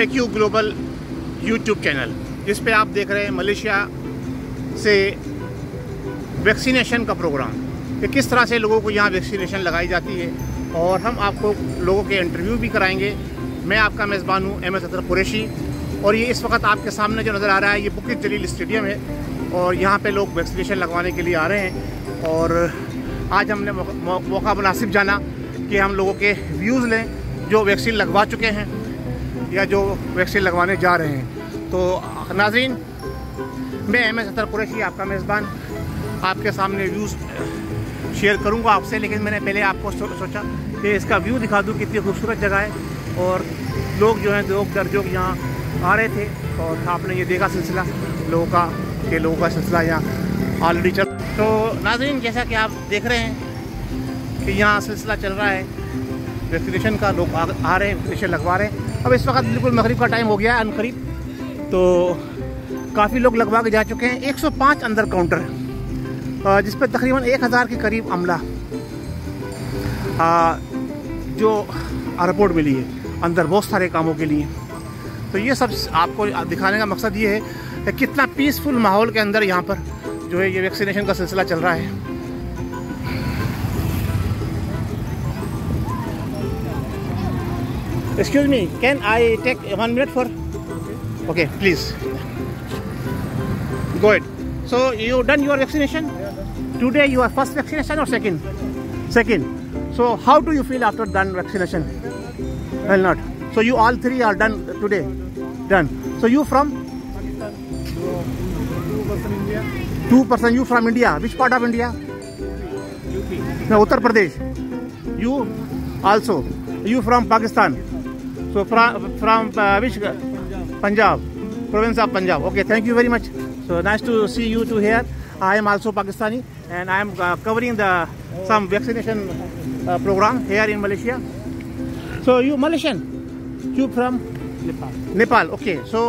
AQ global YouTube channel, जिस पे आप देख रहे हैं मलेशिया से वैक्सीनेशन का प्रोग्राम, कि किस तरह से लोगों को यहाँ वैक्सीनेशन लगाई जाती है, और हम आपको लोगों के इंटरव्यू भी कराएंगे। मैं आपका मेज़बान हूँ MS अतर कुरैशी, और ये इस वक्त आपके सामने जो नज़र आ रहा है ये बुकित जलील स्टेडियम है, और यहाँ पे लोग वैक्सीनेशन लगवाने के लिए आ रहे हैं। और आज हमने मौका मुनासिब जाना कि हम लोगों के व्यूज़ लें जो वैक्सीन लगवा चुके हैं या जो वैक्सीन लगवाने जा रहे हैं। तो नाज़रीन, मैं MS अतर कुरैशी आपका मेज़बान आपके सामने व्यूज़ शेयर करूंगा आपसे, लेकिन मैंने पहले आपको सोचा कि इसका व्यू दिखा दूं, कितनी खूबसूरत जगह है। और लोग जो हैं लोग दर्जों यहाँ आ रहे थे, और आपने ये देखा सिलसिला लोगों का सिलसिला यहाँ ऑलरेडी चल। तो नाज़रीन, जैसा कि आप देख रहे हैं कि यहाँ सिलसिला चल रहा है वैक्सीनेशन का, लोग आ रहे हैं, वैक्सीनेशन लगवा रहे हैं। अब इस वक्त बिल्कुल मगरिब का टाइम हो गया है अनकरीब, तो काफ़ी लोग लगवा के जा चुके हैं। 105 अंदर काउंटर है, जिस पर तकरीबन 1000 के करीब अमला जो रिपोर्ट मिली है अंदर बहुत सारे कामों के लिए। तो ये सब आपको दिखाने का मकसद ये है कि कितना पीसफुल माहौल के अंदर यहाँ पर जो है ये वैक्सीनेशन का सिलसिला चल रहा है। Excuse me, can I take 1 minute for? Okay please go ahead. So you done your vaccination? Today your first vaccination or second? Second. So how do you feel after done vaccination? Well, not. So you all three are done today? Done. So you from? Pakistan. 2% India. 2% you from India. Which part of India? UP. No, Uttar Pradesh. You also. You from Pakistan. So from which? Punjab. Province of Punjab. Okay, thank you very much. So nice to see you two here. I am also Pakistani, and I am covering some vaccination program here in Malaysia. So you Malaysian? You from Nepal. Nepal. Okay. So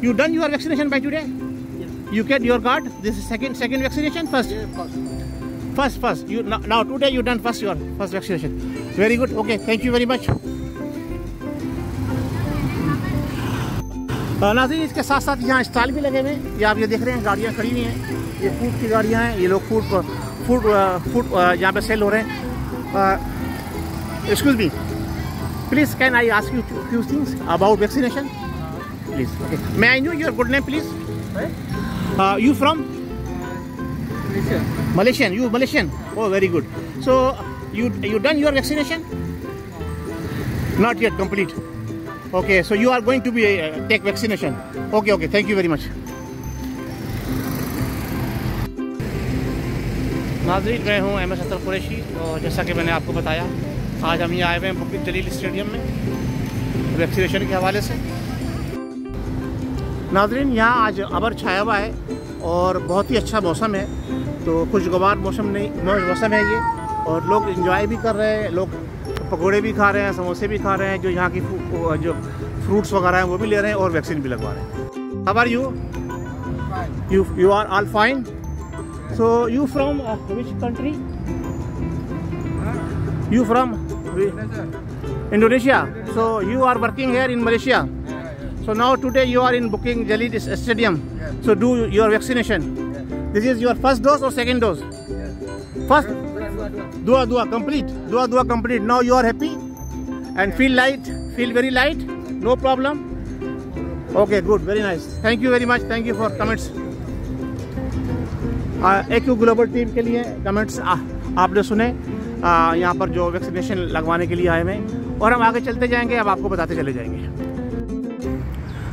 you done your vaccination by today? Yes. You get your card. This is second vaccination. First. Yeah, First. You now today you done your first vaccination. Very good. Okay. Thank you very much. नाज़रीन, इसके साथ साथ यहाँ stall भी लगे हुए हैं। ये आप ये देख रहे हैं, गाड़ियाँ खड़ी हुई हैं, ये फूड की गाड़ियाँ हैं। ये लोग फूड यहाँ पे सेल हो रहे हैं। Excuse me please, can I ask you few things about vaccination please? Okay, may I know your good name please? You from? Malaysian. You Malaysian? Oh, very good. So you done your vaccination? Not yet complete. Okay, so you are going to be take vaccination. Okay, thank you very much. नाज़रीन, मैं हूँ MS अतर कुरैशी, और जैसा कि मैंने आपको बताया, आज हम यहाँ आए हुए हैं बुकित जलील स्टेडियम में वैक्सीनेशन के हवाले से। नाज़रीन, यहाँ आज अबर छाया हुआ है और बहुत ही अच्छा मौसम है, तो खुशगवार मौसम है ये, और लोग एंजॉय भी कर रहे हैं। लोग पकोड़े भी खा रहे हैं, समोसे भी खा रहे हैं, जो यहाँ की जो फ्रूट्स वगैरह हैं वो भी ले रहे हैं, और वैक्सीन भी लगवा रहे हैं। How are you? You are all fine? So you from which country? You from Indonesia. So you are working here in Malaysia. So now today you are in Bukit Jalil Stadium. So do your vaccination. This is your first dose or second dose? First. Dua complete. Dua complete. Now you are happy and feel very light. No problem. Okay, good, very nice. Thank you very much. Thank you for comments. AQ global team के लिए comments आपने सुने, यहाँ पर जो vaccination लगवाने के लिए आए हुए हैं, और हम आगे चलते जाएंगे, अब आपको बताते चले जाएंगे।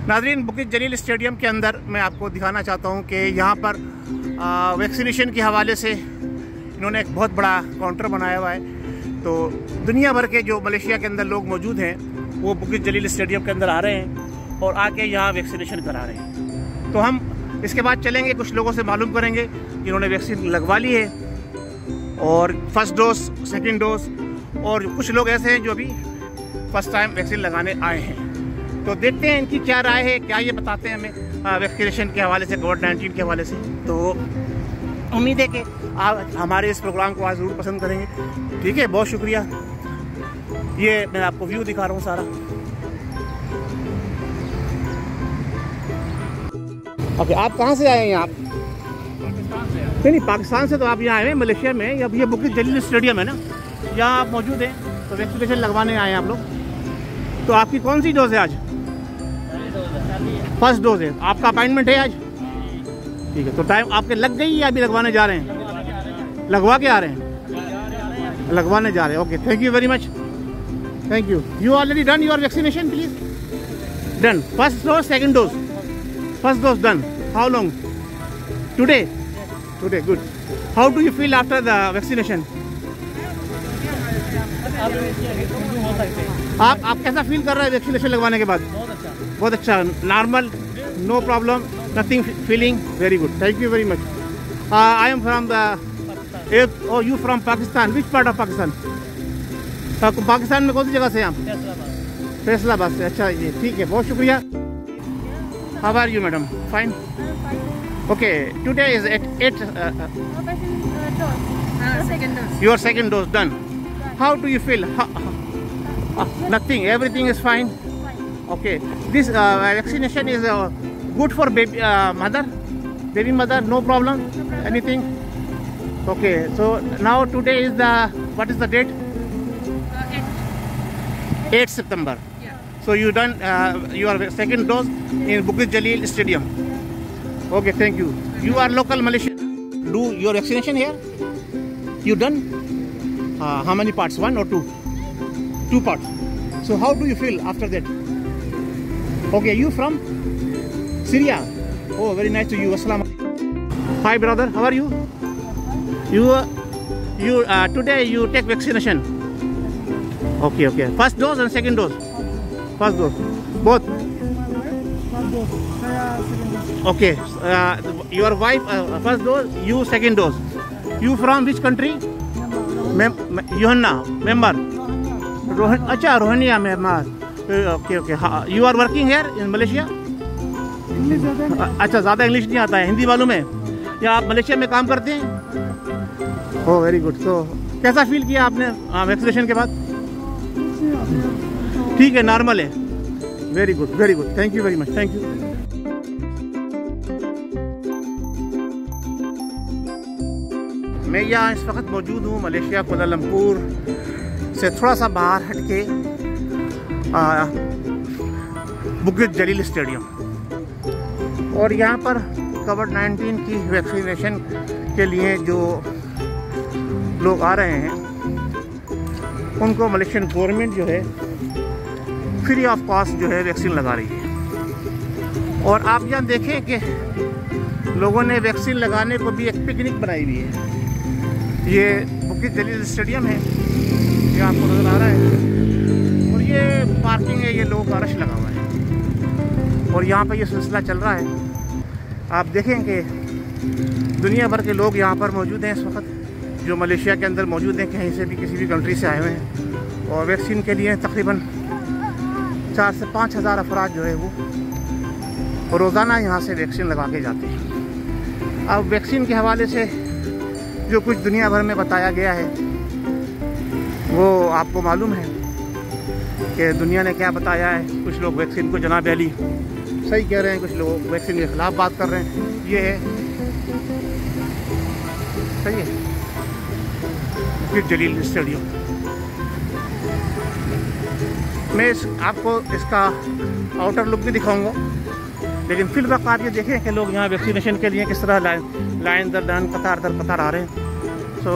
नाज़रीन, बुकित जलील स्टेडियम के अंदर मैं आपको दिखाना चाहता हूँ कि यहाँ पर वैक्सीनेशन के हवाले से इन्होंने एक बहुत बड़ा काउंटर बनाया हुआ है। तो दुनिया भर के जो मलेशिया के अंदर लोग मौजूद हैं वो बुकित जलील स्टेडियम के अंदर आ रहे हैं और आके यहाँ वैक्सीनेशन करा रहे हैं। तो हम इसके बाद चलेंगे, कुछ लोगों से मालूम करेंगे जिन्होंने वैक्सीन लगवा ली है, और फर्स्ट डोज, सेकंड डोज, और कुछ लोग ऐसे हैं जो अभी फर्स्ट टाइम वैक्सीन लगाने आए हैं। तो देखते हैं इनकी क्या राय है, क्या ये बताते हैं हमें वैक्सीनेशन के हवाले से, कोविड-19 के हवाले से। तो उम्मीद है कि आप हमारे इस प्रोग्राम को आज ज़रूर पसंद करेंगे। ठीक है, बहुत शुक्रिया। ये मैं आपको व्यू दिखा रहा हूँ सारा। ओके, आप कहाँ से आए हैं आप? पाकिस्तान से है। नहीं, पाकिस्तान से तो आप यहाँ आए हैं मलेशिया में। अब ये बुकित जलील स्टेडियम है ना, यहाँ आप मौजूद हैं, तो वैक्सीनेशन लगवाने आए हैं आप लोग। तो आपकी कौन सी डोज है आज? फर्स्ट डोज है। आपका अपॉइंटमेंट है आज? ठीक है, तो टाइम आपके लग गई या अभी लगवाने जा रहे हैं? लगवा के आ रहे हैं, लगवाने जा रहे हैं। Okay, thank you very much, thank you. You already done your vaccination please? Done. First dose, second dose? First dose done. How long? Today? Today, good. How do you feel after the vaccination? आप कैसा feel कर रहे हैं vaccination लगवाने के बाद? बहुत अच्छा, normal, no problem, nothing feeling, very good, thank you very much. I am from the, oh you from Pakistan, which part of Pakistan? Pakistan में कौन सी जगह से हैं आप? फैसलाबाद से। अच्छा ये ठीक है, बहुत शुक्रिया। How are you madam? Fine. Okay, today is at your second dose done. How do you feel? Nothing, everything is fine. Okay, this vaccination is good for baby mother, no problem, anything. Okay, so now today is the, what is the date? 8 September. Yeah. So you done your second dose in Bukit Jalil Stadium. Okay, thank you. You are local Malaysian. Do your vaccination here? You done? How many parts? One or two? Two parts. So how do you feel after that? Okay, you from Syria? Oh, very nice to you. Assalamu alaikum. Hi brother, how are you? You today you take vaccination. Okay. First dose and second dose. First dose. Both. Okay. Your wife first dose, you second dose. You from which country? Yohanna, member. अच्छा, Rohingya Myanmar. Okay. You are working here in Malaysia? अच्छा, ज़्यादा English नहीं आता है, हिंदी मालूम है? या आप मलेशिया में काम करते हैं? Oh very good. तो कैसा फील किया आपने वैक्सीनेशन के बाद? ठीक है, नॉर्मल है। Very good, thank you very much, thank you. मैं यहाँ इस वक्त मौजूद हूँ मलेशिया कुआलालंपुर से थोड़ा सा बाहर हटके बुकित जलील स्टेडियम, और यहाँ पर कोविड-19 की वैक्सीनेशन के लिए जो लोग आ रहे हैं उनको मलेशियन गवर्नमेंट जो है फ्री ऑफ कॉस्ट जो है वैक्सीन लगा रही है। और आप यहाँ देखें कि लोगों ने वैक्सीन लगाने को भी एक पिकनिक बनाई हुई है। ये बुकित जलील स्टेडियम है, ये आपको नज़र आ रहा है, और ये पार्किंग है, ये लोगों का रश लगा हुआ है, और यहाँ पर ये सिलसिला चल रहा है। आप देखें कि दुनिया भर के लोग यहाँ पर मौजूद हैं इस वक्त, जो मलेशिया के अंदर मौजूद हैं, कहीं से भी किसी भी कंट्री से आए हुए हैं, और वैक्सीन के लिए तकरीबन 4 से 5 हज़ार अफराद जो है वो रोज़ाना यहाँ से वैक्सीन लगा के जाते हैं। अब वैक्सीन के हवाले से जो कुछ दुनिया भर में बताया गया है वो आपको मालूम है कि दुनिया ने क्या बताया है। कुछ लोग वैक्सीन को जनाब अली सही कह रहे हैं, कुछ लोग वैक्सीन के ख़िलाफ़ बात कर रहे हैं। ये है सही है बुकित जलील स्टेडियम। मैं आपको इसका आउटर लुक भी दिखाऊंगा, लेकिन फिर वक्त आप ये देखें कि लोग यहाँ वैक्सीनेशन के लिए किस तरह लाइन दर लाइन, कतार दर कतार आ रहे हैं। सो